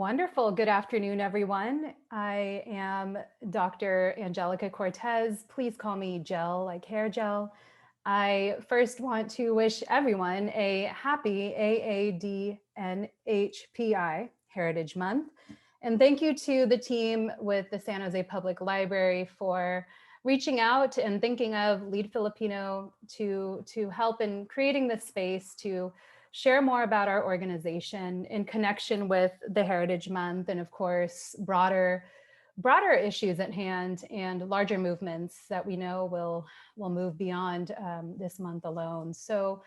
Wonderful. Good afternoon, everyone. I am Dr. Angelica Cortez. Please call me Gel, like hair gel. I first want to wish everyone a happy AAPI Heritage Month. And thank you to the team with the San Jose Public Library for reaching out and thinking of Lead Filipino to help in creating this space to share more about our organization in connection with the Heritage Month and, of course, broader issues at hand and larger movements that we know will move beyond this month alone. So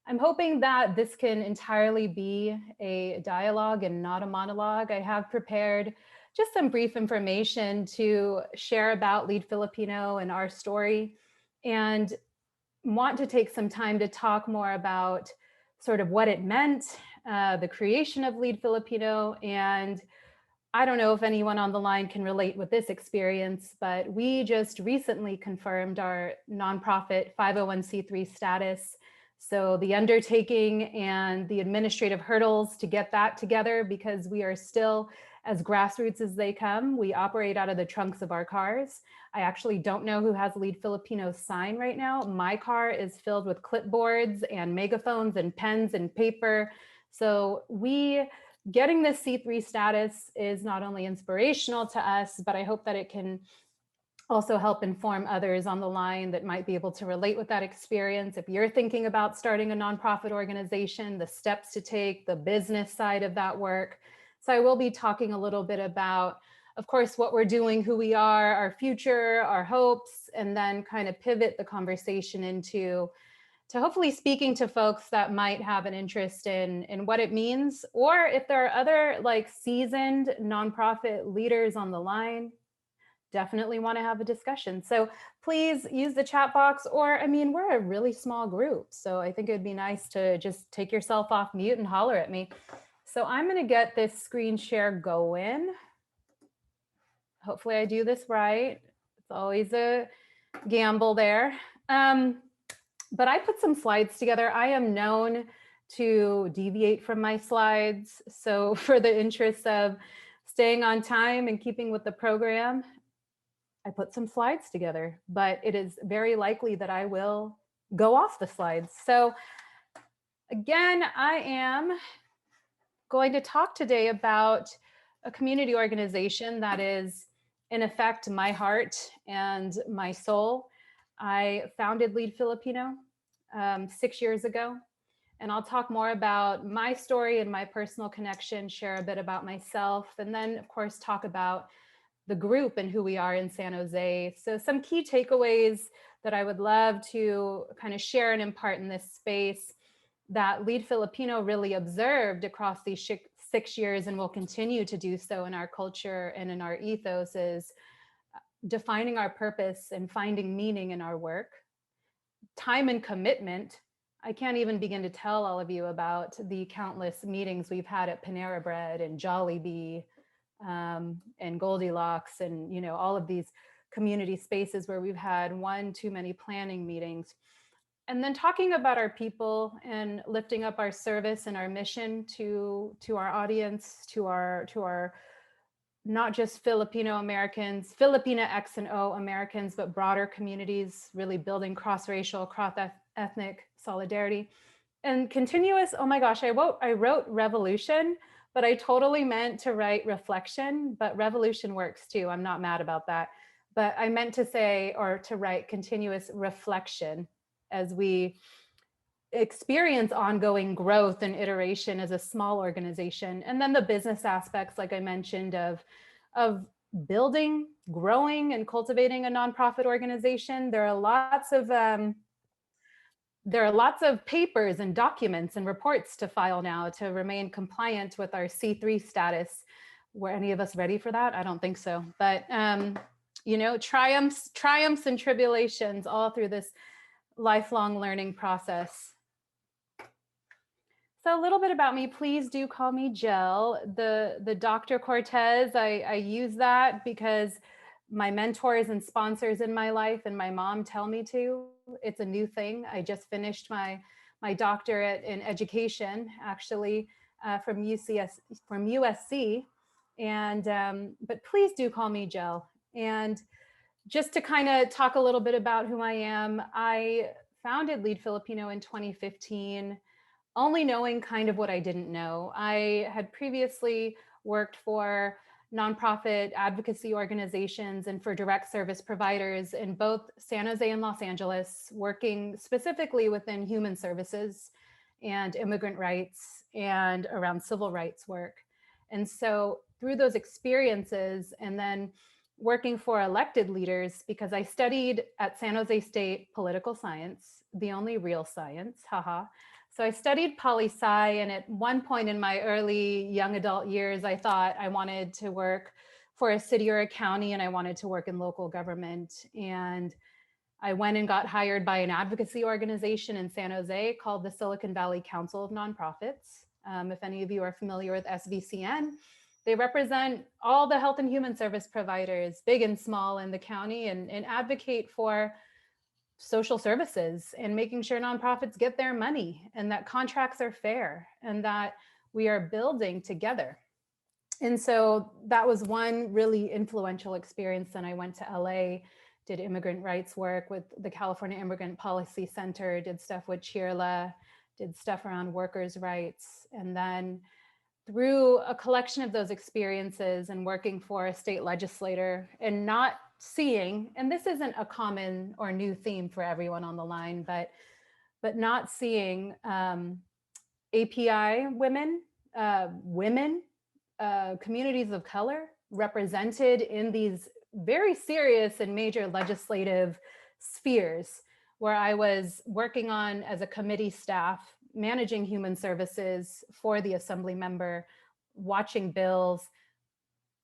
I'm hoping that this can entirely be a dialogue and not a monologue. I have prepared just some brief information to share about Lead Filipino and our story, and want to take some time to talk more about sort of what it meant, the creation of Lead Filipino. And I don't know if anyone on the line can relate with this experience, but we just recently confirmed our nonprofit 501c3 status. So the undertaking and the administrative hurdles to get that together, because we are still as grassroots as they come. We operate out of the trunks of our cars. I actually don't know who has Lead Filipino's sign right now. My car is filled with clipboards and megaphones and pens and paper. So getting this C3 status is not only inspirational to us, but I hope that it can also help inform others on the line that might be able to relate with that experience. If you're thinking about starting a nonprofit organization, the steps to take, the business side of that work. So I will be talking a little bit about, of course, what we're doing, who we are, our future, our hopes, and then kind of pivot the conversation into hopefully speaking to folks that might have an interest in what it means, or if there are other like seasoned nonprofit leaders on the line, definitely want to have a discussion. So please use the chat box, or I mean, we're a really small group, so I think it'd be nice to just take yourself off mute and holler at me. So I'm going to get this screen share going. Hopefully I do this right. It's always a gamble there. But I put some slides together. I am known to deviate from my slides. So for the interest of staying on time and keeping with the program, I put some slides together, but it is very likely that I will go off the slides. So again, I am going to talk today about a community organization that is, in effect, my heart and my soul. I founded Lead Filipino 6 years ago, and I'll talk more about my story and my personal connection, share a bit about myself, and then, of course, talk about the group and who we are in San Jose. So some key takeaways that I would love to kind of share and impart in this space that Lead Filipino really observed across these 6 years and will continue to do so in our culture and in our ethos is defining our purpose and finding meaning in our work. Time and commitment. I can't even begin to tell all of you about the countless meetings we've had at Panera Bread and Jollibee and Goldilocks and, you know, all of these community spaces where we've had one too many planning meetings. And then talking about our people and lifting up our service and our mission to our audience, to our not just Filipino Americans, Filipina X and O Americans, but broader communities, really building cross-racial, cross-ethnic solidarity. And continuous, oh my gosh, I wrote revolution, but I totally meant to write reflection, but revolution works too. I'm not mad about that. But I meant to say, or to write continuous reflection as we experience ongoing growth and iteration as a small organization. And then the business aspects, like I mentioned, of building, growing, and cultivating a nonprofit organization. There are lots of papers and documents and reports to file now to remain compliant with our C3 status. Were any of us ready for that? I don't think so. But you know, triumphs and tribulations all through this lifelong learning process. So a little bit about me, please do call me Gel. The Dr. Cortez, I use that because my mentors and sponsors in my life and my mom tell me to. It's a new thing. I just finished my doctorate in education, actually, from USC, and but please do call me Jill. And just to kind of talk a little bit about who I am, I founded Lead Filipino in 2015, only knowing kind of what I didn't know. I had previously worked for nonprofit advocacy organizations and for direct service providers in both San Jose and Los Angeles, working specifically within human services and immigrant rights and around civil rights work. And so through those experiences, and then working for elected leaders, because I studied at San Jose State political science, the only real science, haha. So I studied poli-sci, and at one point in my early young adult years, I thought I wanted to work for a city or a county, and I wanted to work in local government. And I went and got hired by an advocacy organization in San Jose called the Silicon Valley Council of Nonprofits. If any of you are familiar with SVCN, they represent all the health and human service providers, big and small, in the county, and advocate for social services and making sure nonprofits get their money and that contracts are fair and that we are building together. And so that was one really influential experience. Then I went to LA, did immigrant rights work with the California Immigrant Policy Center, did stuff with CHIRLA, did stuff around workers' rights. And then through a collection of those experiences and working for a state legislator and not seeing, and this isn't a common or new theme for everyone on the line, but not seeing API women, communities of color represented in these very serious and major legislative spheres, where I was working on as a committee staff, managing human services for the assembly member, watching bills,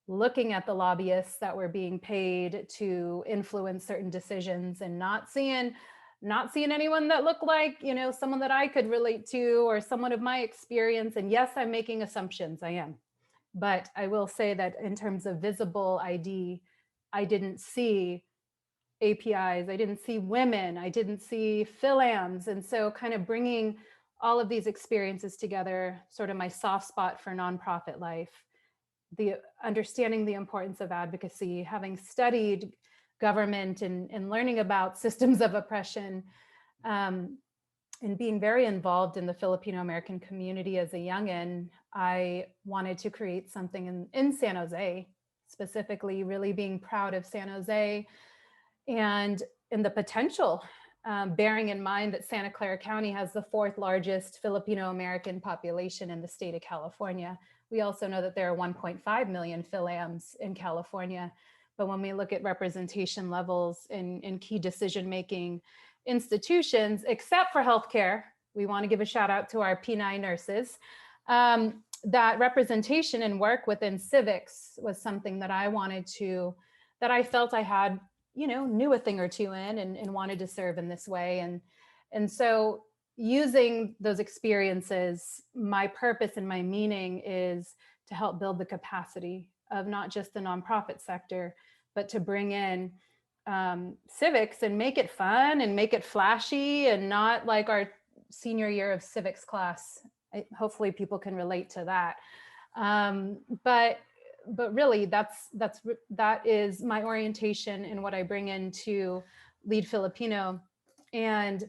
looking at the lobbyists that were being paid to influence certain decisions, and not seeing anyone that looked like, you know, someone that I could relate to or someone of my experience. And yes, I'm making assumptions, I am. But I will say that in terms of visible ID, I didn't see APIs, I didn't see women, I didn't see PhilAms. And so kind of bringing all of these experiences together, sort of my soft spot for nonprofit life, the understanding the importance of advocacy, having studied government and learning about systems of oppression, and being very involved in the Filipino American community as a youngin', I wanted to create something in San Jose, specifically really being proud of San Jose and in the potential, bearing in mind that Santa Clara County has the 4th largest Filipino American population in the state of California. We also know that there are 1.5 million PhilAms in California. But when we look at representation levels in key decision-making institutions, except for healthcare, we want to give a shout out to our P9 nurses, that representation and work within civics was something that I wanted to, that I felt I had, you know, knew a thing or two in and wanted to serve in this way. And so using those experiences, my purpose and my meaning is to help build the capacity of not just the nonprofit sector, but to bring in civics and make it fun and make it flashy and not like our senior year of civics class. Hopefully people can relate to that. But really that is my orientation and what I bring into Lead Filipino. And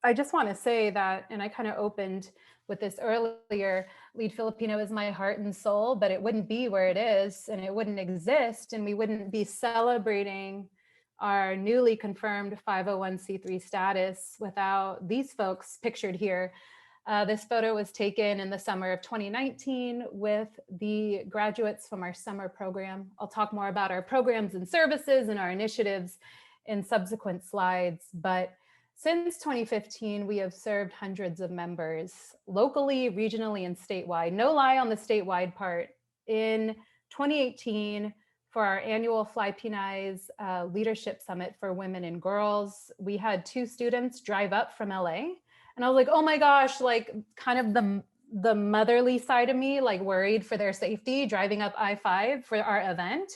I just want to say that, and I kind of opened with this earlier, Lead Filipino is my heart and soul, but it wouldn't be where it is and it wouldn't exist, and we wouldn't be celebrating our newly confirmed 501c3 status without these folks pictured here. This photo was taken in the summer of 2019 with the graduates from our summer program. I'll talk more about our programs and services and our initiatives in subsequent slides, but since 2015, we have served hundreds of members locally, regionally, and statewide. No lie on the statewide part. In 2018, for our annual Fly Pinay's Leadership Summit for Women and Girls, we had 2 students drive up from LA. And I was like, oh my gosh, like kind of the motherly side of me, like worried for their safety, driving up I-5 for our event.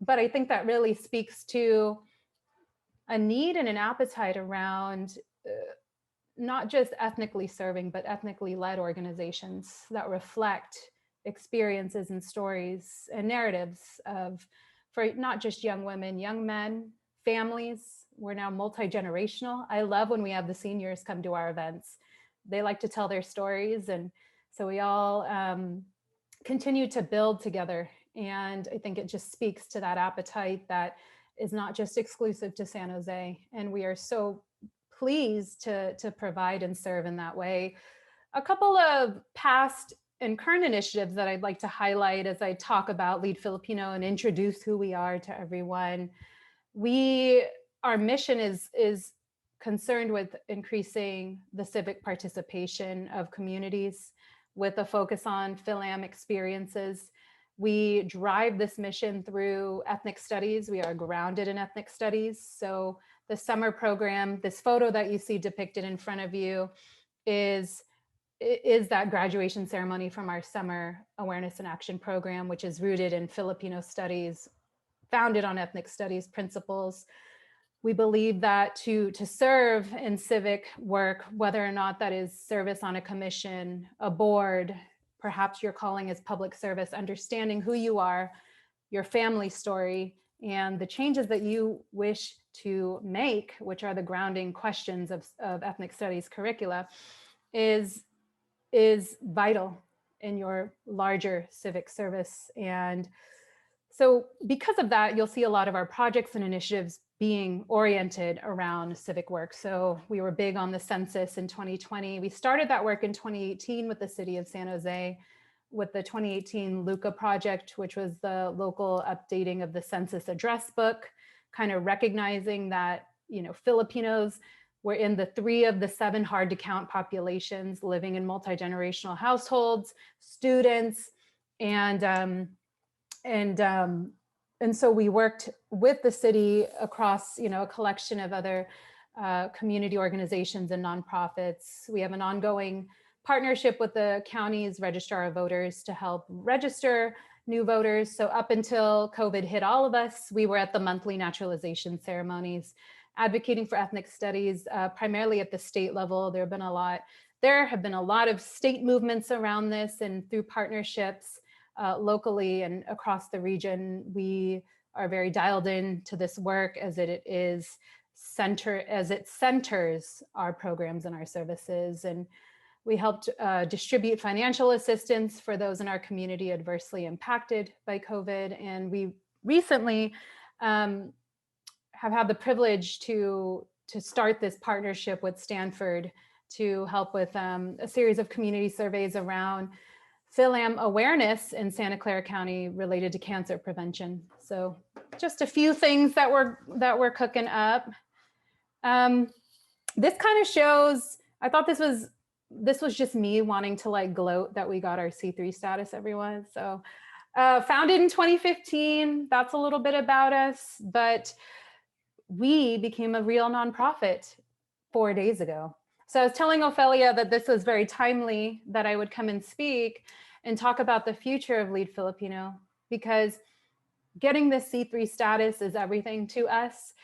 But I think that really speaks to a need and an appetite around not just ethnically serving, but ethnically led organizations that reflect experiences and stories and narratives of, for not just young women, young men, families. We're now multi-generational. I love when we have the seniors come to our events. They like to tell their stories. And so we all continue to build together. And I think it just speaks to that appetite that is not just exclusive to San Jose. And we are so pleased to provide and serve in that way. A couple of past and current initiatives that I'd like to highlight as I talk about Lead Filipino and introduce who we are to everyone. Our mission is concerned with increasing the civic participation of communities with a focus on Philam experiences. We drive this mission through ethnic studies. We are grounded in ethnic studies. So the summer program, this photo that you see depicted in front of you is that graduation ceremony from our summer awareness and action program, which is rooted in Filipino studies, founded on ethnic studies principles. We believe that to serve in civic work, whether or not that is service on a commission, a board, perhaps your calling is public service, understanding who you are, your family story, and the changes that you wish to make, which are the grounding questions of ethnic studies curricula, is vital in your larger civic service. And so because of that, you'll see a lot of our projects and initiatives being oriented around civic work. So we were big on the census in 2020. We started that work in 2018 with the city of San Jose with the 2018 LUCA project, which was the local updating of the census address book, kind of recognizing that, you know, Filipinos were in the 3 of the 7 hard to count populations living in multi-generational households, students, and so we worked with the city across, you know, a collection of other community organizations and nonprofits. We have an ongoing partnership with the county's registrar of voters to help register new voters. So up until COVID hit all of us, we were at the monthly naturalization ceremonies, advocating for ethnic studies, primarily at the state level. There have been a lot of state movements around this, and through partnerships locally and across the region, we are very dialed in to this work as it centers our programs and our services. And we helped distribute financial assistance for those in our community adversely impacted by COVID. And we recently have had the privilege to start this partnership with Stanford to help with a series of community surveys around Philam awareness in Santa Clara County related to cancer prevention. So just a few things that we're cooking up. This kind of shows, I thought this was just me wanting to like gloat that we got our C3 status, everyone. So founded in 2015, that's a little bit about us, but we became a real nonprofit 4 days ago. So I was telling Ophelia that this was very timely that I would come and speak and talk about the future of Lead Filipino, because getting this C3 status is everything to us.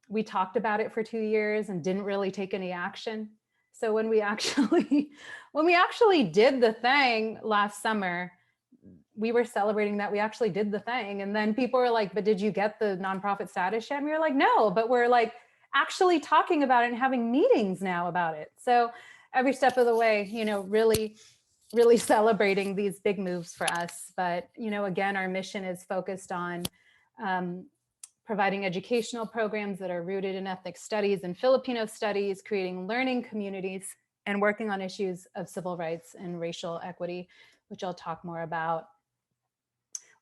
We talked about it for 2 years and didn't really take any action. So when we actually did the thing last summer, we were celebrating that we actually did the thing. And then people were like, but did you get the nonprofit status yet? And we were like, no, but we're like actually talking about it and having meetings now about it. So every step of the way, you know, really celebrating these big moves for us. But, you know, again, our mission is focused on providing educational programs that are rooted in ethnic studies and Filipino studies, creating learning communities, and working on issues of civil rights and racial equity, which I'll talk more about.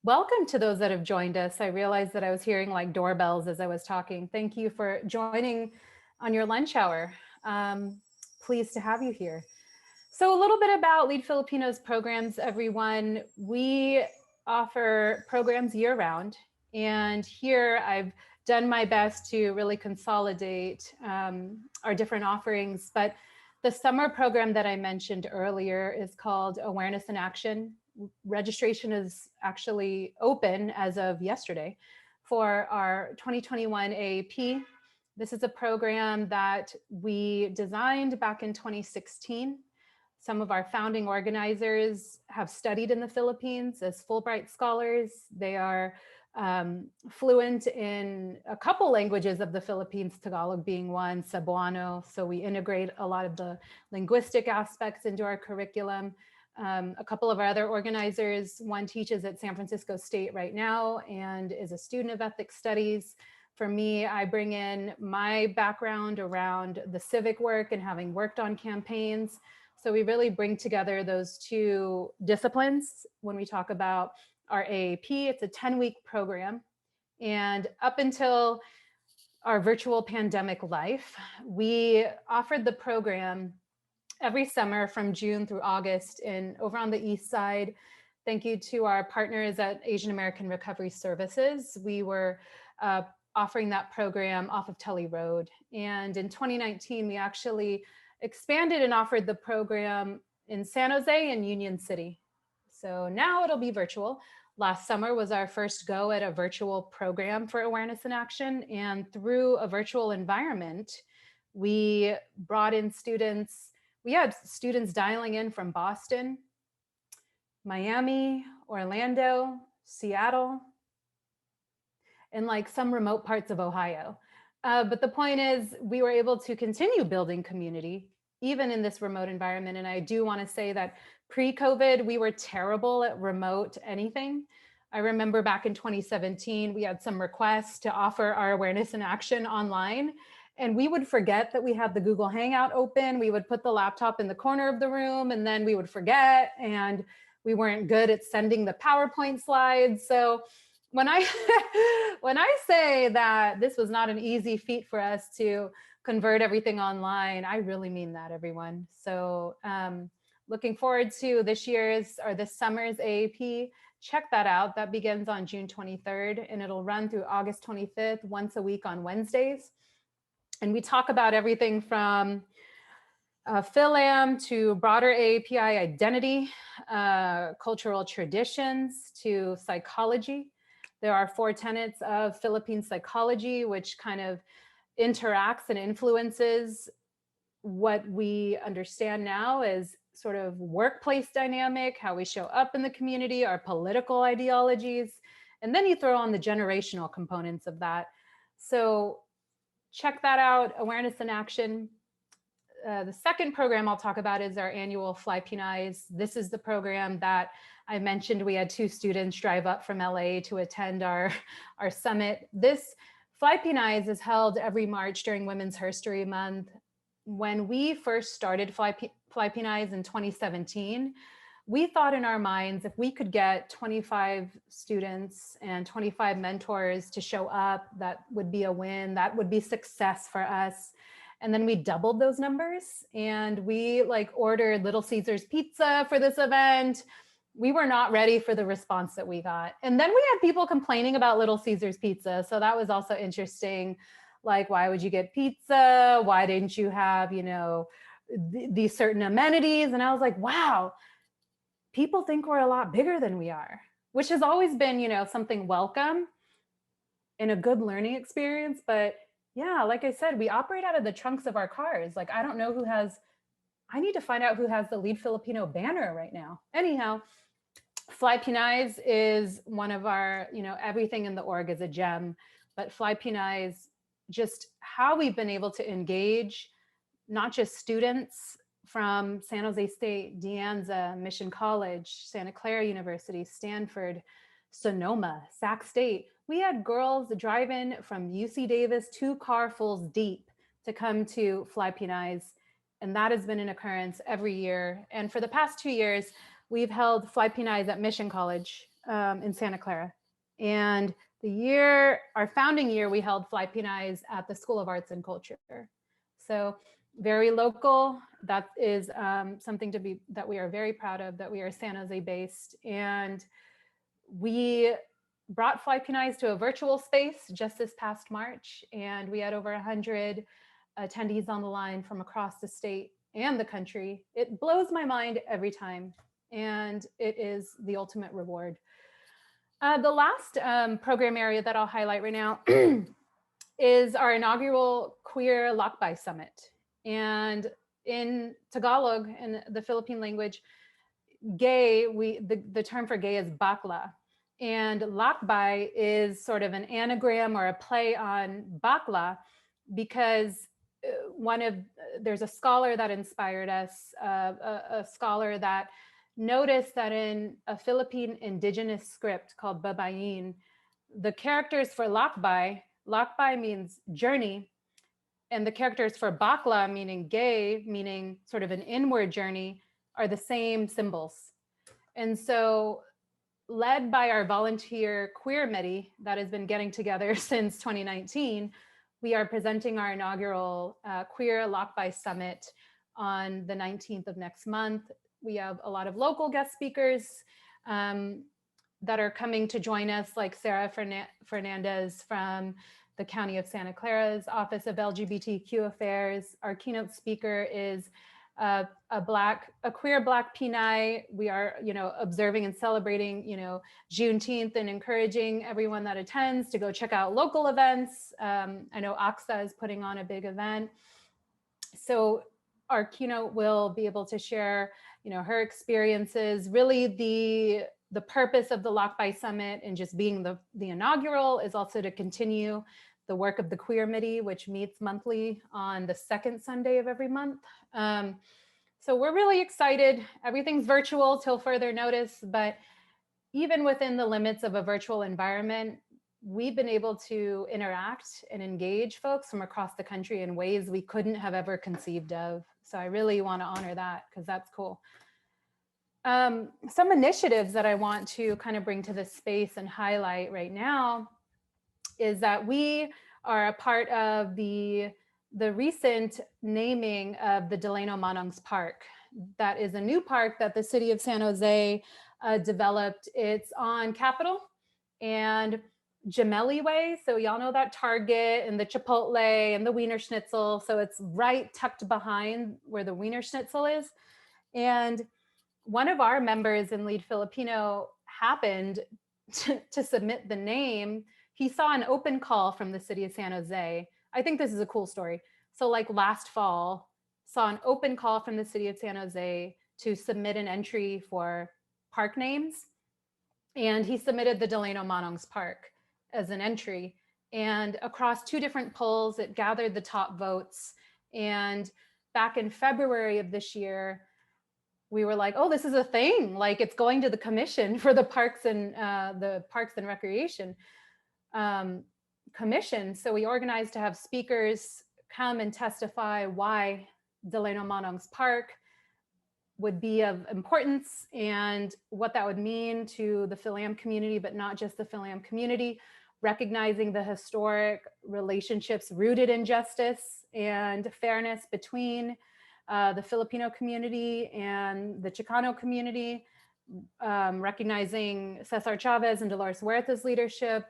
Welcome to those that have joined us. I realized that I was hearing like doorbells as I was talking. Thank you for joining on your lunch hour. Pleased to have you here. So a little bit about Lead Filipino's programs, everyone. We offer programs year-round. And here I've done my best to really consolidate our different offerings. But the summer program that I mentioned earlier is called Awareness and Action. Registration is actually open as of yesterday for our 2021 AAPI This is a program that we designed back in 2016. Some of our founding organizers have studied in the Philippines as Fulbright scholars. They are fluent in a couple languages of the Philippines, Tagalog being one, Cebuano. So we integrate a lot of the linguistic aspects into our curriculum. A couple of our other organizers, one teaches at San Francisco State right now and is a student of ethics studies. For me, I bring in my background around the civic work and having worked on campaigns. So we really bring together those two disciplines when we talk about our AAP. It's a 10-week program. And up until our virtual pandemic life, we offered the program every summer from June through August over on the East Side. Thank you to our partners at Asian American Recovery Services. We were offering that program off of Tully Road. And in 2019, we actually expanded and offered the program in San Jose and Union City. So now it'll be virtual. Last summer was our first go at a virtual program for awareness and action. And through a virtual environment, we brought in students. We had students dialing in from Boston, Miami, Orlando, Seattle, and like some remote parts of Ohio. But the point is, we were able to continue building community, even in this remote environment. And I do want to say that pre-COVID, we were terrible at remote anything. I remember back in 2017, we had some requests to offer our awareness and action online. And we would forget that we had the Google Hangout open. We would put the laptop in the corner of the room, and then we would forget. And we weren't good at sending the PowerPoint slides. So when I say that this was not an easy feat for us to convert everything online, I really mean that, everyone. So looking forward to this summer's AAP. Check that out. That begins on June 23rd, and it'll run through August 25th, once a week on Wednesdays. And we talk about everything from PhilAm to broader AAPI identity, cultural traditions to psychology. There are 4 tenets of Philippine psychology, which kind of interacts and influences what we understand now as sort of workplace dynamic, how we show up in the community, our political ideologies, and then you throw on the generational components of that. So check that out, Awareness and Action. The second program I'll talk about is our annual Philippines. This is the program that I mentioned. We had 2 students drive up from LA to attend our summit. This Philippines is held every March during Women's History Month. When we first started Philippines in 2017, we thought in our minds, if we could get 25 students and 25 mentors to show up, that would be a win, that would be success for us. And then we doubled those numbers, and we ordered Little Caesars pizza for this event. We were not ready for the response that we got. And then we had people complaining about Little Caesars pizza. So that was also interesting. Like, why would you get pizza? Why didn't you have, these certain amenities? And I was like, wow, people think we're a lot bigger than we are, which has always been, something welcome and a good learning experience. But yeah, like I said, we operate out of the trunks of our cars. Like, I don't know I need to find out who has the Lead Filipino banner right now. Anyhow, Philippines is one of our, everything in the org is a gem, but Philippines, just how we've been able to engage not just students from San Jose State, De Anza, Mission College, Santa Clara University, Stanford, Sonoma, Sac State. We had girls drive in from UC Davis 2 carfuls deep to come to Philippines. And that has been an occurrence every year. And for the past 2 years, we've held Philippines at Mission College in Santa Clara. And our founding year, we held Philippines at the School of Arts and Culture. So very local. That is something that we are very proud of, that we are San Jose based. And we brought Philippines to a virtual space just this past March. And we had over 100 attendees on the line from across the state and the country. It blows my mind every time. And it is the ultimate reward. The last program area that I'll highlight right now is our inaugural Queer Lakbay Summit. And in Tagalog, in the Philippine language, gay, the term for gay is bakla. And lakbay is sort of an anagram or a play on bakla, because there's a scholar that inspired us, a scholar that noticed that in a Philippine indigenous script called Babayin, the characters for lakbay means journey, and the characters for bakla, meaning gay, meaning sort of an inward journey, are the same symbols. And so, led by our volunteer queer committee that has been getting together since 2019, we are presenting our inaugural Queer Lakbay Summit on the 19th of next month. We have a lot of local guest speakers that are coming to join us, like Sarah Fernandez from the County of Santa Clara's Office of LGBTQ Affairs. Our keynote speaker is a queer Black Pinay. We are, observing and celebrating, Juneteenth, and encouraging everyone that attends to go check out local events. I know AXA is putting on a big event. So our keynote will be able to share, her experiences. Really, the purpose of the Lakbay Summit and just being the inaugural is also to continue the work of the Queer Committee, which meets monthly on the second Sunday of every month. So we're really excited. Everything's virtual till further notice, but even within the limits of a virtual environment, we've been able to interact and engage folks from across the country in ways we couldn't have ever conceived of. So I really want to honor that, because that's cool. Some initiatives that I want to kind of bring to this space and highlight right now is that we are a part of the recent naming of the Delano Manongs Park. That is a new park that the city of San Jose developed. It's on Capitol and Gemelli Way. So y'all know that Target and the Chipotle and the Wiener Schnitzel. So it's right tucked behind where the Wiener Schnitzel is. And one of our members in Lead Filipino happened to submit the name. He saw an open call from the city of San Jose. I think this is a cool story. So like last fall, saw an open call from the city of San Jose to submit an entry for park names. And he submitted the Delano Manongs Park as an entry. And across 2 different polls, it gathered the top votes. And back in February of this year, we were like, oh, this is a thing. Like, it's going to the commission for the Parks and Recreation Commission. So we organized to have speakers come and testify why Delano Manongs Park would be of importance and what that would mean to the Philam community, but not just the Philam community, recognizing the historic relationships rooted in justice and fairness between the Filipino community and the Chicano community, recognizing Cesar Chavez and Dolores Huerta's leadership,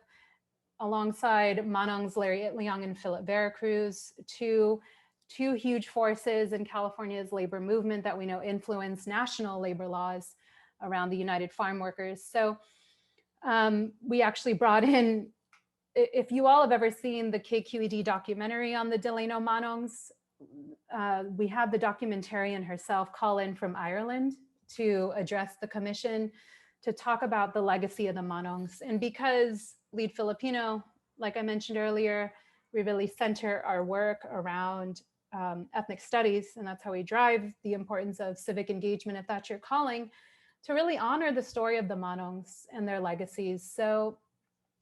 alongside Manongs Larry Itliong and Philip Veracruz, two huge forces in California's labor movement that we know influence national labor laws around the United Farm Workers. So we actually brought in, if you all have ever seen the KQED documentary on the Delano Manongs, we have the documentarian herself call in from Ireland to address the commission to talk about the legacy of the Manongs. And because Lead Filipino, like I mentioned earlier, we really center our work around ethnic studies, and that's how we drive the importance of civic engagement, if that's your calling, to really honor the story of the Manongs and their legacies. So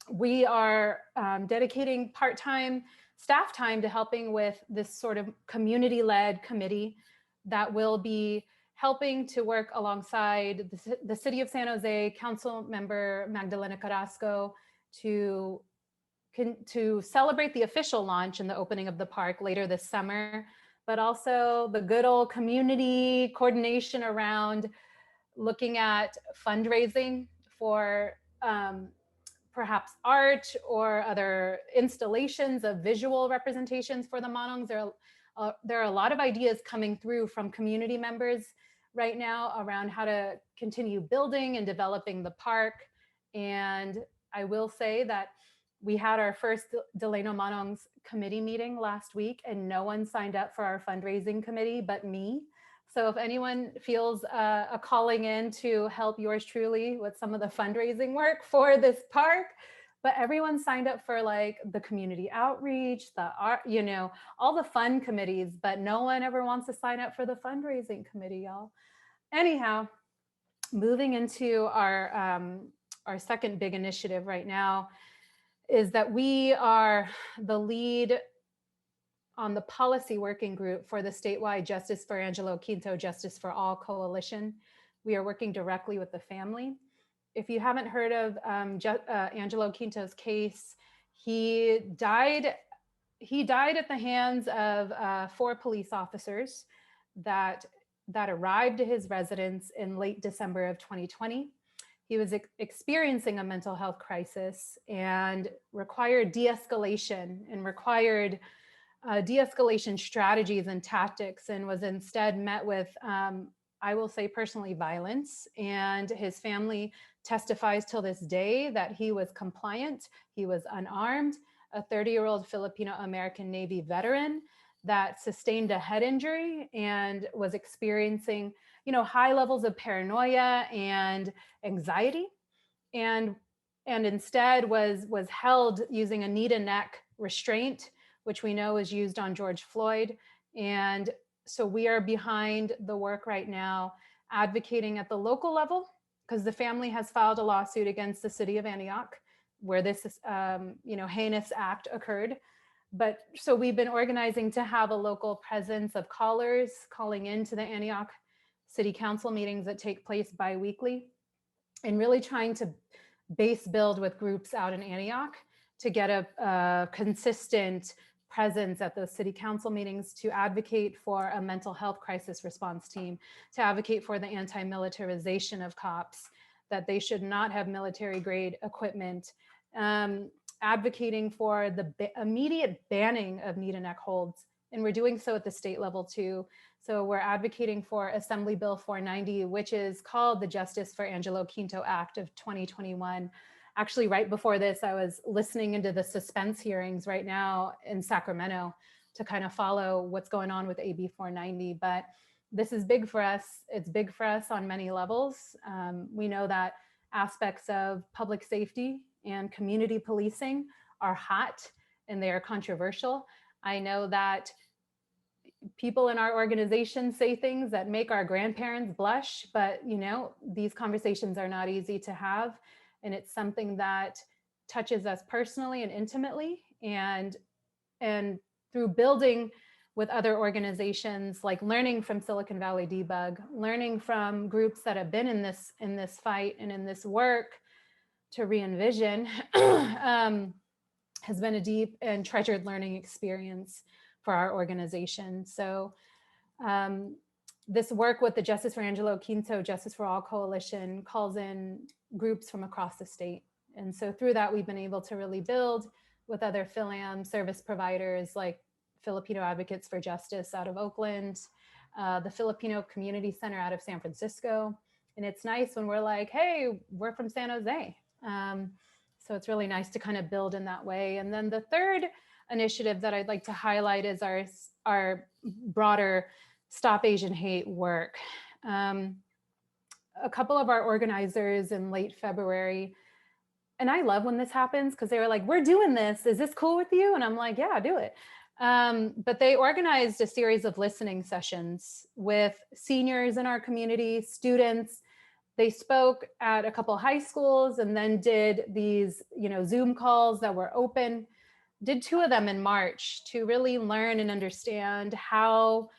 we are dedicating part-time staff time to helping with this sort of community-led committee that will be helping to work alongside the City of San Jose Council Member Magdalena Carrasco to celebrate the official launch and the opening of the park later this summer, but also the good old community coordination around looking at fundraising for perhaps art or other installations of visual representations for the Manongs. There are a lot of ideas coming through from community members right now around how to continue building and developing the park. And I will say that We had our first Delano Manong's committee meeting last week, and no one signed up for our fundraising committee but me. So if anyone feels a calling in to help yours truly with some of the fundraising work for this park, but everyone signed up for like the community outreach, the art, you know, all the fun committees, but no one ever wants to sign up for the fundraising committee, y'all. Anyhow, moving into our second big initiative right now is that we are the lead on the policy working group for the statewide Justice for Angelo, Quinto, Justice for All coalition. We are working directly with the family. If you haven't heard of Angelo Quinto's case, he died at the hands of 4 police officers that arrived to his residence in late December of 2020. He was experiencing a mental health crisis and required de-escalation and required de-escalation strategies and tactics, and was instead met with, I will say personally, violence. And his family testifies till this day that he was compliant, he was unarmed, a 30-year-old Filipino American Navy veteran that sustained a head injury and was experiencing, you know, high levels of paranoia and anxiety, and instead was held using a knee to neck restraint, which we know is used on George Floyd. And so we are behind the work right now, advocating at the local level, because the family has filed a lawsuit against the city of Antioch, where this heinous act occurred. But so we've been organizing to have a local presence of callers calling into the Antioch City Council meetings that take place bi-weekly, and really trying to base build with groups out in Antioch to get a consistent presence at those city council meetings, to advocate for a mental health crisis response team, to advocate for the anti-militarization of cops, that they should not have military grade equipment, advocating for the immediate banning of knee to neck holds. And we're doing so at the state level too. So we're advocating for Assembly Bill 490, which is called the Justice for Angelo Quinto Act of 2021. Actually, right before this, I was listening into the suspense hearings right now in Sacramento to kind of follow what's going on with AB 490. But this is big for us. It's big for us on many levels. We know that aspects of public safety and community policing are hot and they are controversial. I know that people in our organization say things that make our grandparents blush, but you know, these conversations are not easy to have. And it's something that touches us personally and intimately. And through building with other organizations, like learning from Silicon Valley Debug, learning from groups that have been in this fight and in this work to re-envision, has been a deep and treasured learning experience for our organization. So this work with the Justice for Angelo Quinto, Justice for All coalition calls in groups from across the state. And so through that, we've been able to really build with other Philam service providers like Filipino Advocates for Justice out of Oakland, the Filipino Community Center out of San Francisco. And it's nice when we're like, hey, we're from San Jose. So it's really nice to kind of build in that way. And then the third initiative that I'd like to highlight is our broader Stop Asian Hate work. A couple of our organizers in late February, and I love when this happens because they were like, we're doing this. Is this cool with you? And I'm like, yeah, do it. But they organized a series of listening sessions with seniors in our community, students. They spoke at a couple high schools and then did these, Zoom calls that were open. Did 2 of them in March to really learn and understand how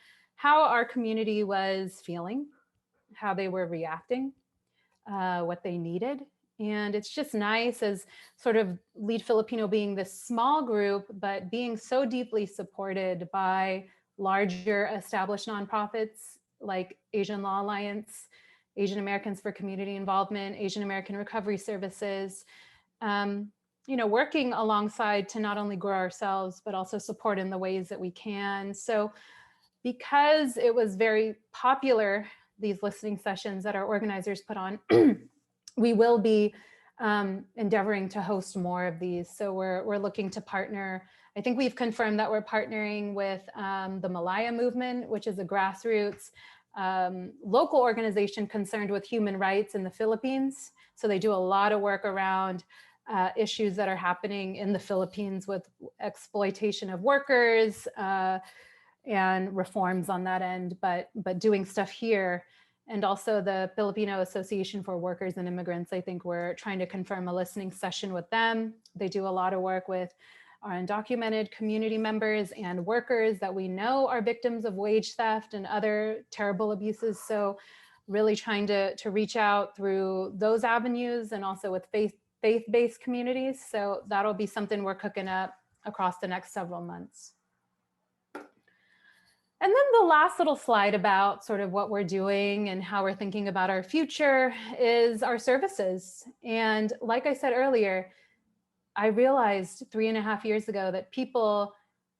our community was feeling, how they were reacting, what they needed. And it's just nice as sort of Lead Filipino being this small group, but being so deeply supported by larger established nonprofits like Asian Law Alliance, Asian Americans for Community Involvement, Asian American Recovery Services, working alongside to not only grow ourselves, but also support in the ways that we can. So because it was very popular, these listening sessions that our organizers put on, we will be endeavoring to host more of these. So we're looking to partner. I think we've confirmed that we're partnering with the Malaya Movement, which is a grassroots local organization concerned with human rights in the Philippines. So they do a lot of work around issues that are happening in the Philippines with exploitation of workers and reforms on that end, but doing stuff here. And also the Filipino Association for Workers and Immigrants. I think we're trying to confirm a listening session with them. They do a lot of work with our undocumented community members and workers that we know are victims of wage theft and other terrible abuses. So really trying to reach out through those avenues and also with faith-based communities. So that'll be something we're cooking up across the next several months. And then the last little slide about sort of what we're doing and how we're thinking about our future is our services. And like I said earlier, I realized 3.5 years ago that people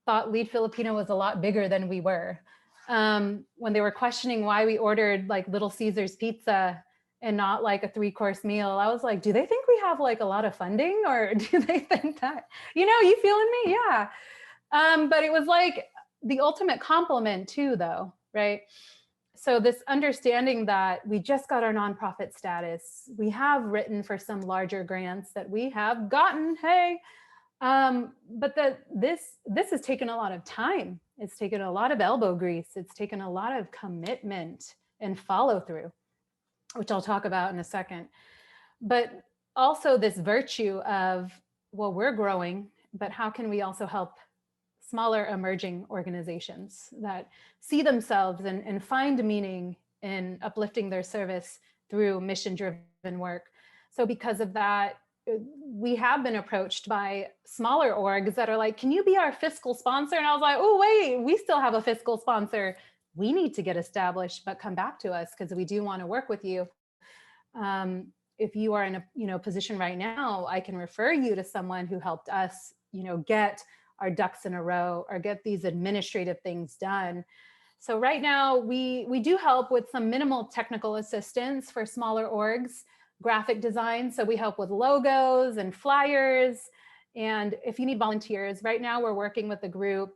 thought Lead Filipino was a lot bigger than we were. When they were questioning why we ordered like Little Caesars pizza and not like a 3-course meal, I was like, do they think we have like a lot of funding, or do they think that, you feeling me? Yeah. But it was like the ultimate compliment too, though, right? So this understanding that we just got our nonprofit status, we have written for some larger grants that we have gotten, hey, but this has taken a lot of time. It's taken a lot of elbow grease. It's taken a lot of commitment and follow through, which I'll talk about in a second. But also this virtue of, well, we're growing, but how can we also help smaller emerging organizations that see themselves and find meaning in uplifting their service through mission-driven work. So because of that, we have been approached by smaller orgs that are like, can you be our fiscal sponsor? And I was like, oh, wait, we still have a fiscal sponsor. We need to get established, but come back to us because we do want to work with you. If you are in a position right now, I can refer you to someone who helped us, get our ducks in a row or get these administrative things done. So right now we do help with some minimal technical assistance for smaller orgs, graphic design. So we help with logos and flyers. And if you need volunteers, right now we're working with a group.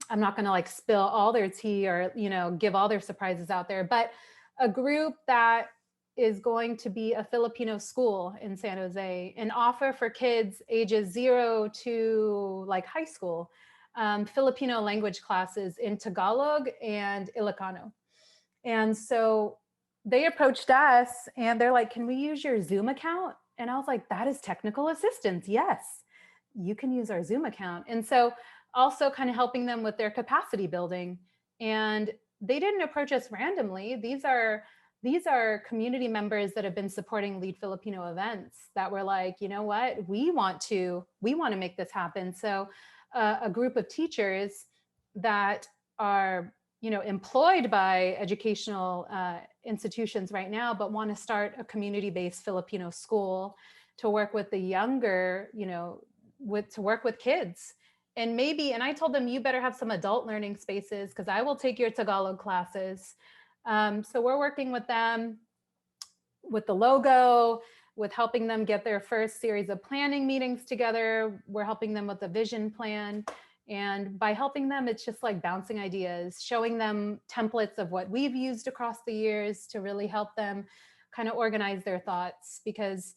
I'm not going to like spill all their tea or, give all their surprises out there, but a group that is going to be a Filipino school in San Jose and offer for kids ages 0 to like high school, Filipino language classes in Tagalog and Ilocano. And so they approached us and they're like, can we use your Zoom account? And I was like, that is technical assistance. Yes, you can use our Zoom account. And so also kind of helping them with their capacity building. And they didn't approach us randomly. These are community members that have been supporting Lead Filipino events that were like, you know what, we want to make this happen. So a group of teachers that are, employed by educational institutions right now, but want to start a community-based Filipino school to work with the younger, to work with kids. And I told them, you better have some adult learning spaces because I will take your Tagalog classes. So we're working with them with the logo, with helping them get their first series of planning meetings together. We're helping them with the vision plan. And by helping them, it's just like bouncing ideas, showing them templates of what we've used across the years to really help them kind of organize their thoughts, because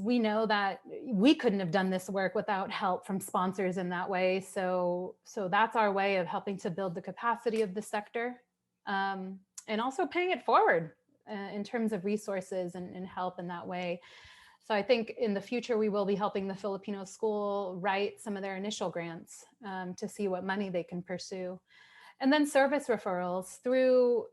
we know that we couldn't have done this work without help from sponsors in that way. So that's our way of helping to build the capacity of the sector. And also paying it forward in terms of resources and help in that way. So I think in the future, we will be helping the Filipino school write some of their initial grants to see what money they can pursue. And then service referrals through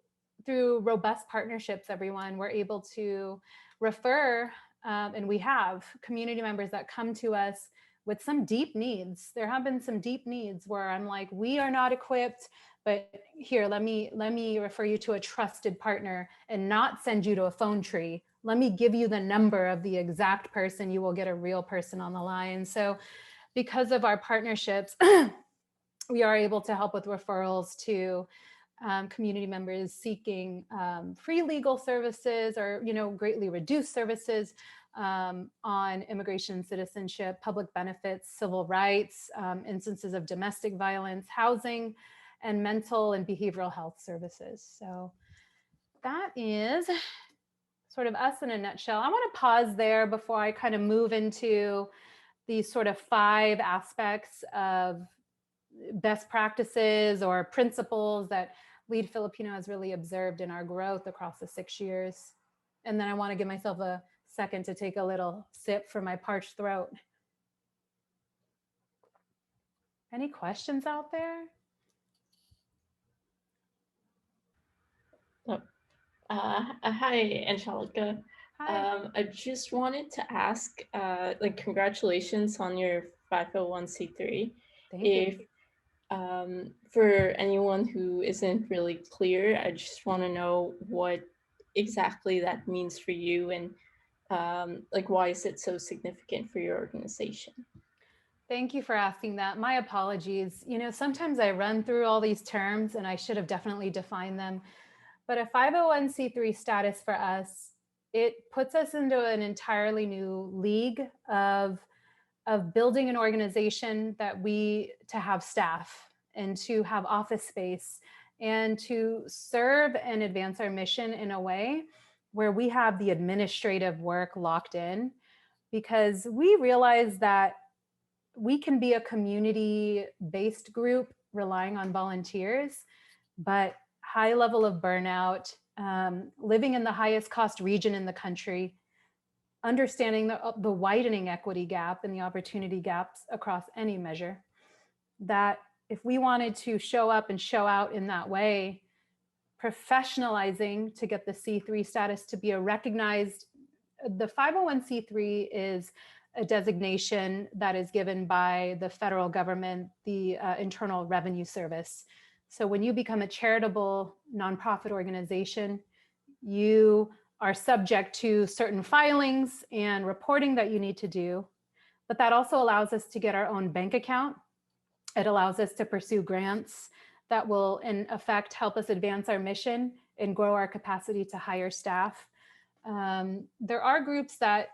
robust partnerships, everyone, we're able to refer, and we have community members that come to us with some deep needs. There have been some deep needs where I'm like, we are not equipped, but here, let me refer you to a trusted partner and not send you to a phone tree. Let me give you the number of the exact person. You will get a real person on the line. So because of our partnerships, we are able to help with referrals to community members seeking free legal services or, greatly reduced services on immigration, citizenship, public benefits, civil rights, instances of domestic violence, housing, and mental and behavioral health services. So that is sort of us in a nutshell. I want to pause there before I kind of move into these sort of 5 aspects of best practices or principles that Lead Filipino has really observed in our growth across the 6 years. And then I want to give myself a second to take a little sip for my parched throat. Any questions out there? Hi, Angelica. Hi. I just wanted to ask, congratulations on your 501c3. Thank you. If for anyone who isn't really clear, I just want to know what exactly that means for you, and why is it so significant for your organization? Thank you for asking that. My apologies. Sometimes I run through all these terms and I should have definitely defined them. But a 501c3 status for us, it puts us into an entirely new league of building an organization to have staff and to have office space and to serve and advance our mission in a way where we have the administrative work locked in, because we realize that we can be a community-based group relying on volunteers, but high level of burnout, living in the highest cost region in the country, understanding the widening equity gap and the opportunity gaps across any measure, that if we wanted to show up and show out in that way, professionalizing to get the C3 status to be a recognized, the 501c3 is a designation that is given by the federal government, the Internal Revenue Service. So when you become a charitable nonprofit organization, you are subject to certain filings and reporting that you need to do, but that also allows us to get our own bank account. It allows us to pursue grants that will, in effect, help us advance our mission and grow our capacity to hire staff. There are groups that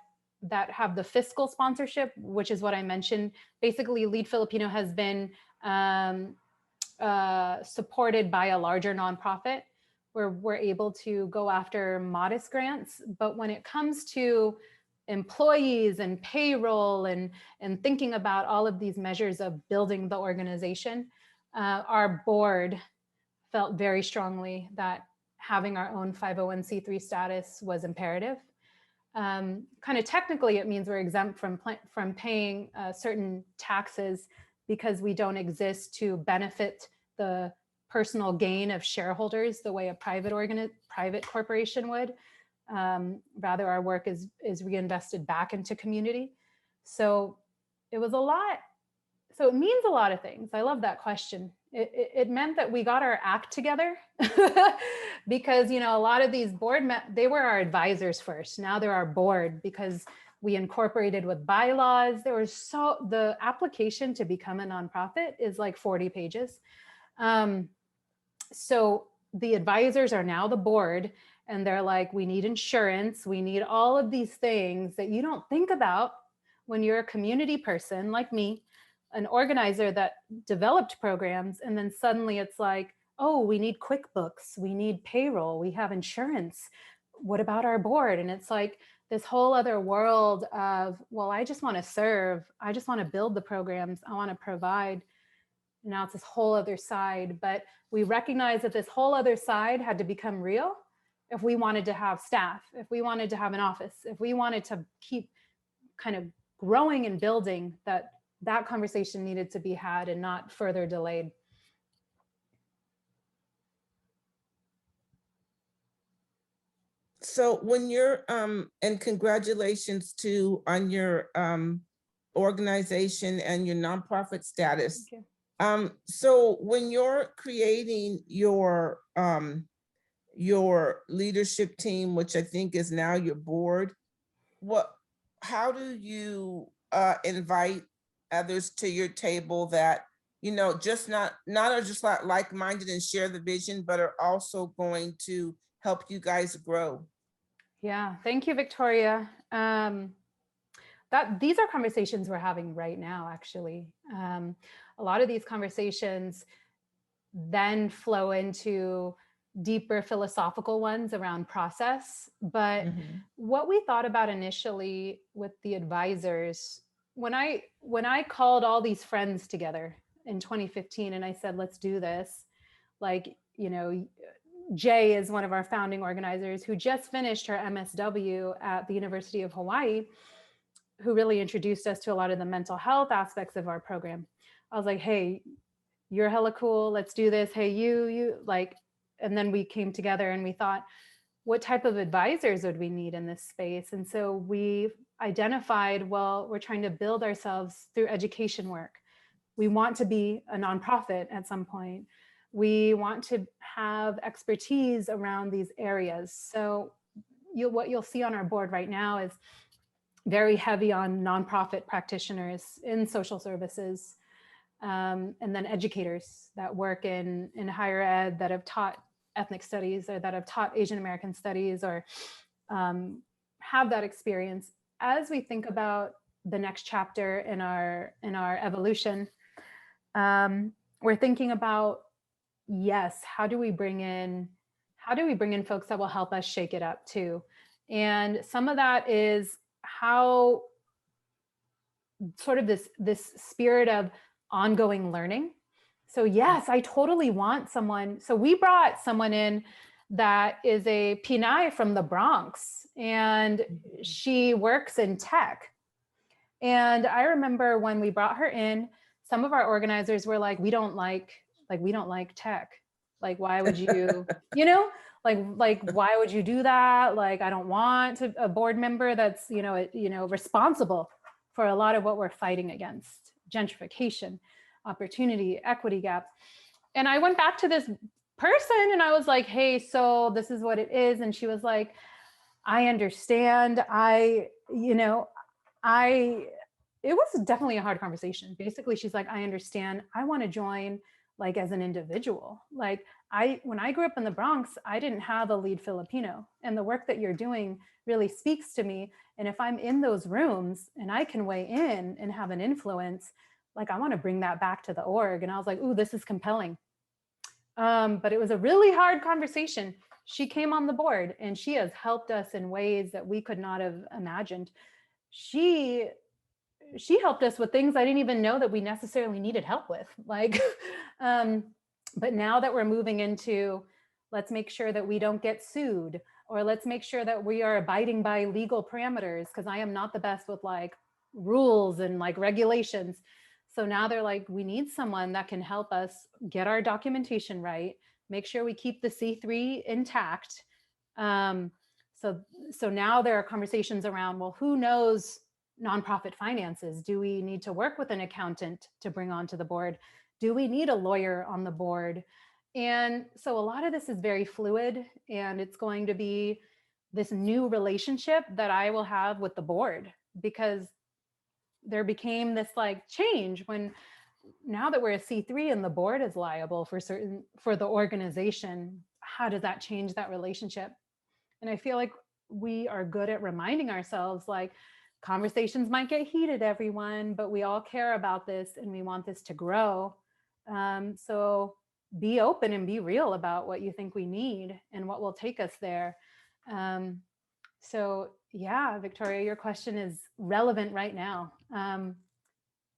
have the fiscal sponsorship, which is what I mentioned. Basically, Lead Filipino has been supported by a larger nonprofit where we're able to go after modest grants. But when it comes to employees and payroll and thinking about all of these measures of building the organization, our board felt very strongly that having our own 501c3 status was imperative. Kind of technically, it means we're exempt from paying certain taxes because we don't exist to benefit the personal gain of shareholders the way a private corporation would. Rather, our work is reinvested back into community. So it was a lot. So it means a lot of things. I love that question. It meant that we got our act together because, a lot of these they were our advisors first. Now they're our board because we incorporated with bylaws. The application to become a nonprofit is like 40 pages. So the advisors are now the board, and they're like, we need insurance. We need all of these things that you don't think about when you're a community person like me, an organizer that developed programs. And then suddenly it's like, oh, we need QuickBooks, we need payroll, we have insurance. What about our board? And it's like this whole other world of, well, I just want to serve. I just want to build the programs. I want to provide. Now it's this whole other side, but we recognize that this whole other side had to become real if we wanted to have staff, if we wanted to have an office, if we wanted to keep kind of growing and building, that conversation needed to be had and not further delayed. So when you're, and congratulations on your organization and your nonprofit status. So when you're creating your leadership team, which I think is now your board, how do you invite others to your table that you know, just not are just like-minded and share the vision, but are also going to help you guys grow. Yeah, thank you, Victoria. These are conversations we're having right now, actually. A lot of these conversations then flow into deeper philosophical ones around process. But what we thought about initially with the advisors, when I called all these friends together in 2015 and I said, let's do this, like, you know, Jay is one of our founding organizers who just finished her MSW at the University of Hawaii, who really introduced us to a lot of the mental health aspects of our program. I was like, hey, you're hella cool, let's do this. Hey, you like, and then we came together and we thought, what type of advisors would we need in this space? And so we identified, well, we're trying to build ourselves through education work. We want to be a nonprofit at some point. We want to have expertise around these areas. So what you'll see on our board right now is very heavy on nonprofit practitioners in social services, and then educators that work in higher ed, that have taught ethnic studies or that have taught Asian American studies, or have that experience. As we think about the next chapter in our evolution, we're thinking about, yes, how do we bring in folks that will help us shake it up too? And some of that is how sort of this spirit of ongoing learning. So yes, I totally want someone. So we brought someone in that is a Pinay from the Bronx, and she works in tech. And I remember when we brought her in, some of our organizers were like, we don't like tech. Like, why would you, you know, like, why would you do that? Like, I don't want a board member that's, responsible for a lot of what we're fighting against: gentrification, opportunity, equity gaps. And I went back to this person and I was like, hey, so this is what it is. And she was like, I understand. It was definitely a hard conversation. Basically, she's like, I understand. I want to join, like, as an individual. Like, when I grew up in the Bronx, I didn't have a lead Filipino, and the work that you're doing really speaks to me. And if I'm in those rooms and I can weigh in and have an influence, like, I want to bring that back to the org. And I was like, ooh, this is compelling. But it was a really hard conversation. She came on the board and she has helped us in ways that we could not have imagined. She helped us with things I didn't even know that we necessarily needed help with. Like, but now that we're moving into, let's make sure that we don't get sued, or let's make sure that we are abiding by legal parameters, because I am not the best with like rules and like regulations. So now they're like, we need someone that can help us get our documentation right, make sure we keep the C3 intact. So now there are conversations around, well, who knows nonprofit finances? Do we need to work with an accountant to bring onto the board? Do we need a lawyer on the board? And so a lot of this is very fluid, and it's going to be this new relationship that I will have with the board, because there became this like change when, now that we're a C3 and the board is liable for the organization, how does that change that relationship? And I feel like we are good at reminding ourselves, like, conversations might get heated, everyone, but we all care about this and we want this to grow. So be open and be real about what you think we need and what will take us there. So yeah, Victoria, your question is relevant right now.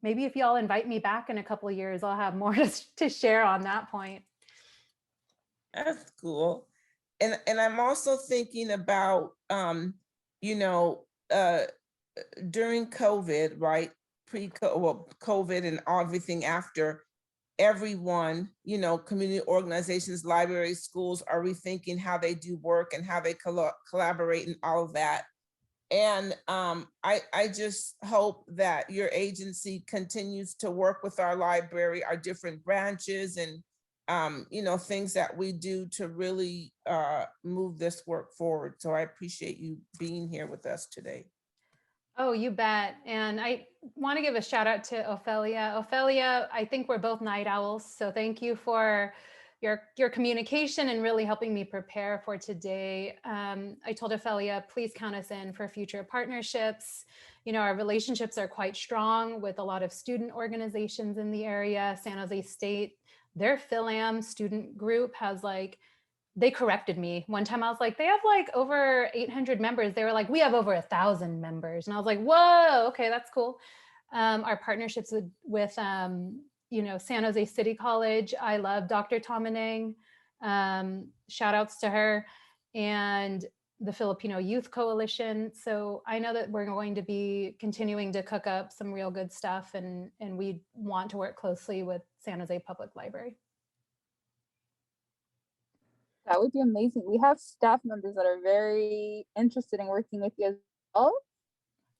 Maybe if y'all invite me back in a couple of years, I'll have more to share on that point. That's cool. And I'm also thinking about, during COVID, right? COVID and everything after, everyone, community organizations, libraries, schools are rethinking how they do work and how they collaborate and all of that. And I just hope that your agency continues to work with our library, our different branches, and things that we do to really move this work forward. So I appreciate you being here with us today. Oh, you bet. And I want to give a shout out to Ophelia. Ophelia, I think we're both night owls. So thank you for your communication and really helping me prepare for today. I told Ophelia, please count us in for future partnerships. You know, our relationships are quite strong with a lot of student organizations in the area. San Jose State, their PhilAm student group has like, they corrected me. One time I was like, they have like over 800 members. They were like, we have over 1,000 members. And I was like, whoa, okay, that's cool. Our partnerships with you know, San Jose City College. I love Dr. Tominang. Shout outs to her, and the Filipino Youth Coalition. So I know that we're going to be continuing to cook up some real good stuff, and we want to work closely with San Jose Public Library. That would be amazing. We have staff members that are very interested in working with you as well.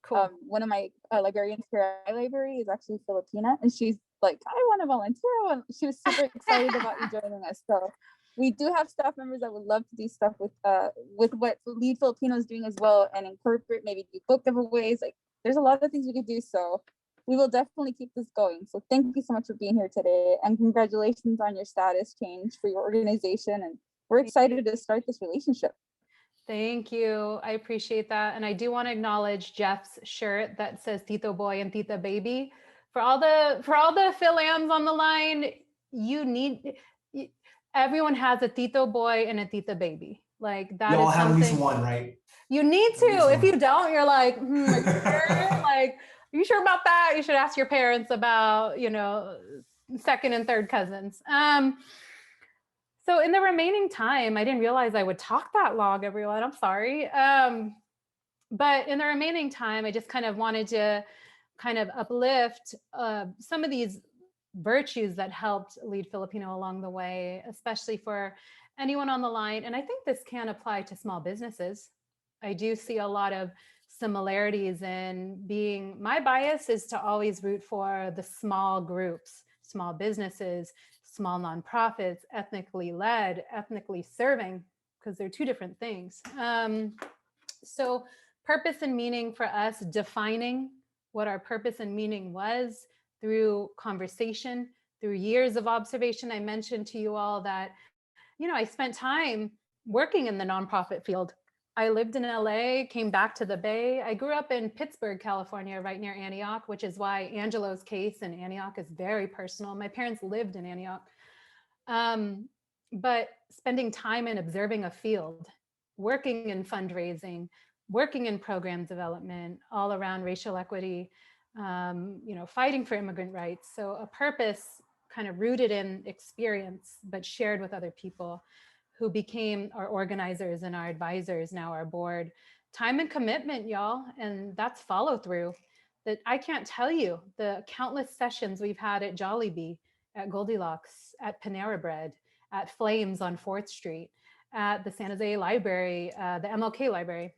Cool. One of my librarians here at my library is actually Filipina, and she's like, I want to volunteer. She was super excited about you joining us. So we do have staff members that would love to do stuff with what Lead Filipino is doing as well, and incorporate, maybe do book giveaways. Like, there's a lot of things we could do. So we will definitely keep this going. So thank you so much for being here today, and congratulations on your status change for your organization. And we're excited to start this relationship. Thank you. I appreciate that. And I do want to acknowledge Jeff's shirt that says Tito Boy and Tita Baby. For all the PhilAms on the line, everyone has a Tito Boy and a Tita Baby. Like, that Y'all is have at something least one, right? you need to. If you don't, you're like, are you sure? Like, are you sure about that? You should ask your parents about, you know, second and third cousins. So in the remaining time, I didn't realize I would talk that long, everyone. I'm sorry. But in the remaining time, I just kind of wanted to kind of uplift some of these virtues that helped Lead Filipino along the way, especially for anyone on the line. And I think this can apply to small businesses. I do see a lot of similarities in being, my bias is to always root for the small groups, small businesses, small nonprofits, ethnically led, ethnically serving, because they're two different things. So purpose and meaning for us, defining what our purpose and meaning was through conversation, through years of observation. I mentioned to you all that, you know, I spent time working in the nonprofit field. I lived in LA, came back to the Bay. I grew up in Pittsburgh, California, right near Antioch, which is why Angelo's case in Antioch is very personal. My parents lived in Antioch. But spending time in observing a field, working in fundraising, working in program development, all around racial equity, you know, fighting for immigrant rights. So a purpose kind of rooted in experience, but shared with other people who became our organizers and our advisors, now our board. Time and commitment, y'all, and that's follow through. That I can't tell you the countless sessions we've had at Jollibee, at Goldilocks, at Panera Bread, at Flames on 4th Street, at the San Jose Library, the MLK Library.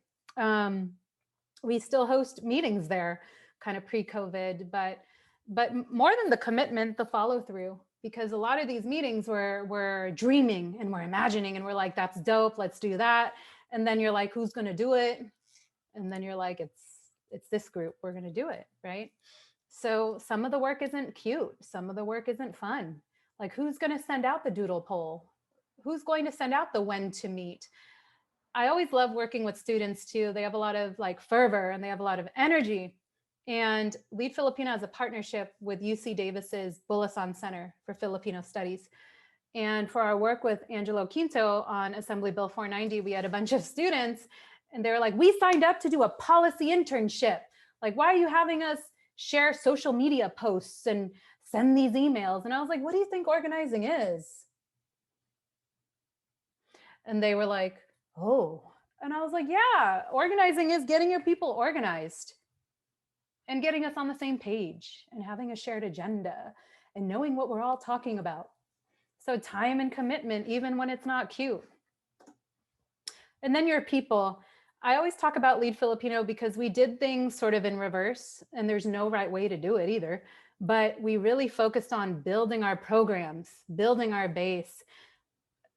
We still host meetings there, kind of pre-COVID, but more than the commitment, the follow through. Because a lot of these meetings we're dreaming and we're imagining and we're like, that's dope, let's do that. And then you're like, who's gonna do it? And then you're like, it's this group, we're gonna do it, right? So some of the work isn't cute, some of the work isn't fun. Like, who's gonna send out the doodle poll? Who's going to send out the when to meet? I always love working with students too. They have a lot of like fervor and they have a lot of energy. And Lead Filipino has a partnership with UC Davis's Bulasan Center for Filipino Studies. And for our work with Angelo Quinto on Assembly Bill 490, we had a bunch of students and they were like, we signed up to do a policy internship. Like, why are you having us share social media posts and send these emails? And I was like, what do you think organizing is? And they were like, oh. And I was like, yeah, organizing is getting your people organized and getting us on the same page and having a shared agenda and knowing what we're all talking about. So time and commitment, even when it's not cute. And then your people. I always talk about Lead Filipino because we did things sort of in reverse, and there's no right way to do it either. But we really focused on building our programs, building our base,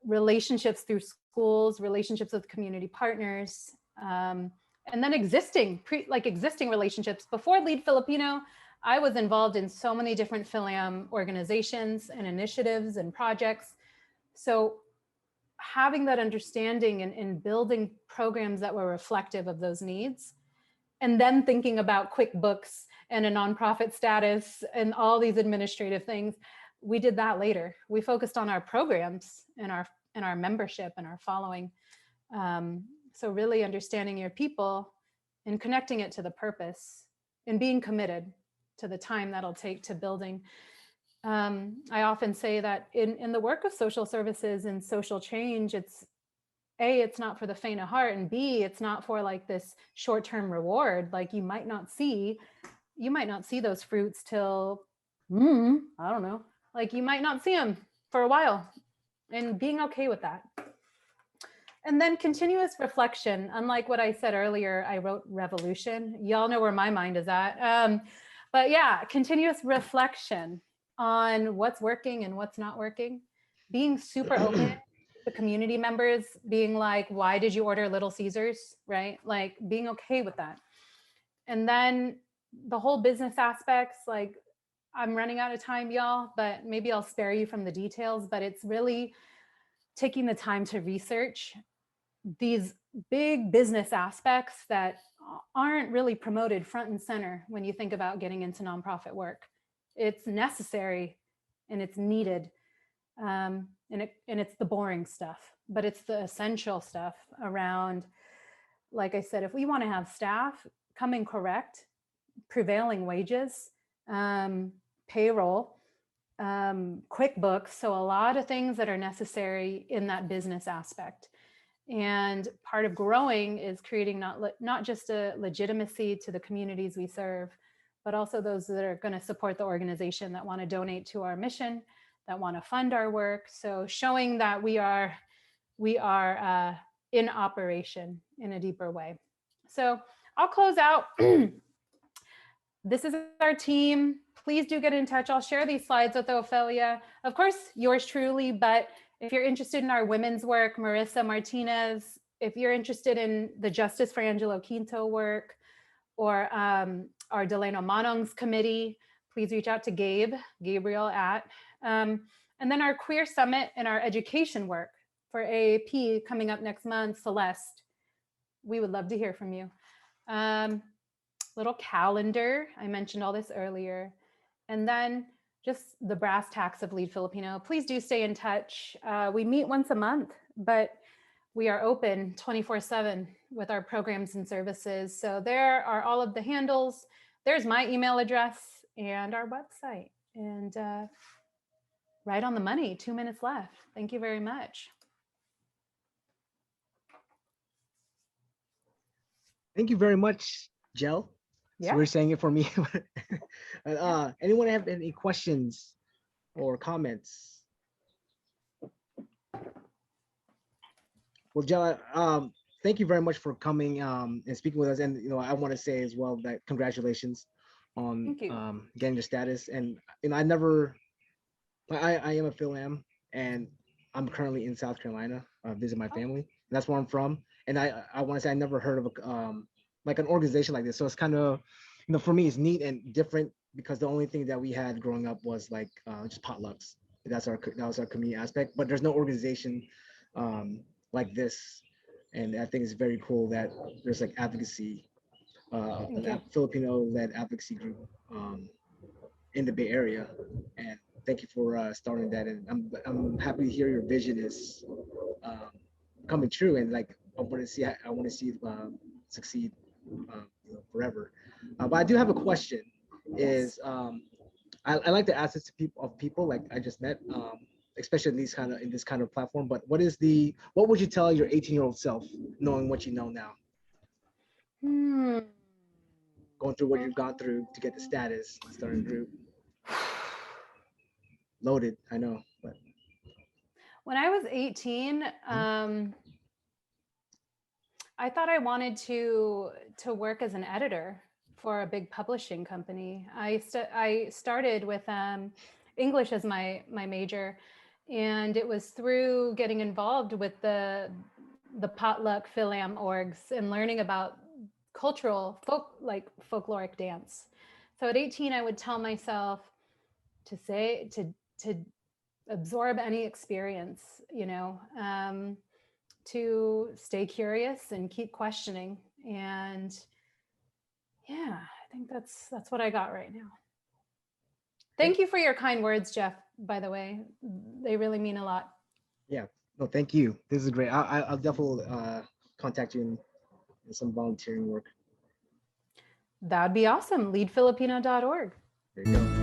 relationships through schools, relationships with community partners, and And then existing relationships. Before Lead Filipino, I was involved in so many different Philam organizations and initiatives and projects. So having that understanding and building programs that were reflective of those needs, and then thinking about QuickBooks and a nonprofit status and all these administrative things, we did that later. We focused on our programs and our membership and our following. So really understanding your people and connecting it to the purpose and being committed to the time that'll take to building. I often say that in the work of social services and social change, it's A, it's not for the faint of heart, and B, it's not for like this short-term reward. Like you might not see those fruits till, I don't know, like you might not see them for a while, and being okay with that. And then continuous reflection. Unlike what I said earlier, I wrote revolution. Y'all know where my mind is at. But yeah, continuous reflection on what's working and what's not working. Being super open to community members, being like, why did you order Little Caesars, right? Like being okay with that. And then the whole business aspects, like I'm running out of time, y'all, but maybe I'll spare you from the details, but it's really taking the time to research these big business aspects that aren't really promoted front and center when you think about getting into nonprofit work. It's necessary and it's needed. And it's the boring stuff, but it's the essential stuff around, like I said, if we want to have staff come in correct, prevailing wages, payroll, QuickBooks, so a lot of things that are necessary in that business aspect. And part of growing is creating not just a legitimacy to the communities we serve, but also those that are going to support the organization, that want to donate to our mission, that want to fund our work. So showing that we are in operation in a deeper way. So I'll close out. This is our team. Please do get in touch. I'll share these slides with Ophelia. Of course, yours truly, but if you're interested in our women's work, Marissa Martinez, if you're interested in the Justice for Angelo Quinto work, or our Delano Manong's committee, please reach out to Gabriel at, and then our Queer Summit and our education work for AAP coming up next month, Celeste. We would love to hear from you. Little calendar, I mentioned all this earlier. And then just the brass tacks of Lead Filipino. Please do stay in touch. We meet once a month, but we are open 24/7 with our programs and services. So there are all of the handles. There's my email address and our website. And right on the money, 2 minutes left. Thank you very much. Thank you very much, Jel. Yeah. So we're saying it for me. Anyone have any questions or comments? Well, Jel, thank you very much for coming and speaking with us. And I want to say as well that congratulations on getting your status. And I never, I am a Philam, and I'm currently in South Carolina, visit my family. And that's where I'm from. And I want to say I never heard of like an organization like this. So it's kind of, for me, it's neat and different, because the only thing that we had growing up was like just potlucks. That was our community aspect. But there's no organization like this, and I think it's very cool that there's like advocacy, a Filipino-led advocacy group in the Bay Area. And thank you for starting that. And I'm happy to hear your vision is coming true. And like I want to see it succeed forever. But I do have a question. Is I like to ask this to people like I just met, especially in this kind of platform. But what would you tell your 18-year-old self, knowing what you know now? Going through what you've gone through to get the status, starting a group. Loaded, I know. But when I was 18, I thought I wanted to work as an editor for a big publishing company. I started with English as my major, and it was through getting involved with the potluck Philam orgs and learning about cultural folkloric dance. So at 18, I would tell myself to absorb any experience, to stay curious and keep questioning. And yeah, I think that's what I got right now. Thank you for your kind words, Jeff, by the way. They really mean a lot. Yeah, no, thank you. This is great. I'll definitely contact you in some volunteering work. That'd be awesome. Leadfilipino.org. There you go.